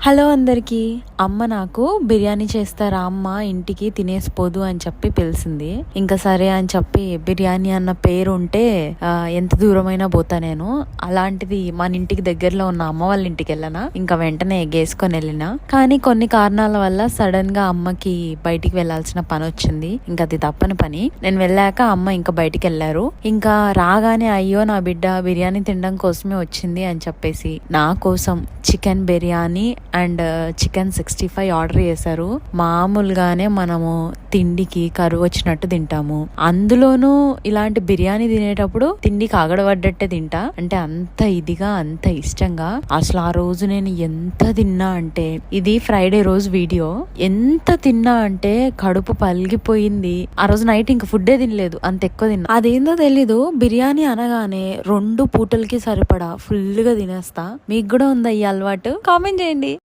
Hello అందరికీ. అమ్మ నాకు బిర్యానీ చేస్తారా అమ్మ, ఇంటికి తినేసిపోదు అని చెప్పి పిలిచింది. ఇంకా సరే అని చెప్పి బిర్యానీ అన్న పేరు ఉంటే ఎంత దూరమైనా పోతా నేను. అలాంటిది మన ఇంటికి దగ్గరలో ఉన్న అమ్మ వాళ్ళ ఇంటికి వెళ్ళనా, ఇంకా వెంటనే ఎగేసుకొని వెళ్ళినా. కానీ కొన్ని కారణాల వల్ల సడన్ గా అమ్మకి బయటికి వెళ్లాల్సిన పని వచ్చింది. ఇంకా అది తప్పని పని. నేను వెళ్ళాక అమ్మ ఇంకా బయటికి వెళ్ళారు. ఇంకా రాగానే అయ్యో నా బిడ్డ బిర్యానీ తినడం కోసమే వచ్చింది అని చెప్పేసి నా కోసం chicken biryani and chicken 65 order చేశారు. మామూలుగానే మనము తిండికి కరువు వచ్చినట్టు తింటాము, అందులోనూ ఇలాంటి బిర్యానీ తినేటప్పుడు తిండికి ఆగడబడ్డట్టే తింటా. అంటే అంత ఇదిగా అంత ఇష్టంగా. అసలు ఆ రోజు నేను ఎంత తిన్నా అంటే, ఇది ఫ్రైడే రోజు వీడియో, ఎంత తిన్నా అంటే కడుపు పలిగిపోయింది. ఆ రోజు నైట్ ఇంకా ఫుడ్డే తినలేదు, అంత ఎక్కువ తిన్నా. అదేందో తెలీదు, బిర్యానీ అనగానే 2 పూటలకి సరిపడా ఫుల్ గా తినేస్తా. మీకు కూడా ఉందా ఈ అలవాటు? కామెంట్ చేయండి.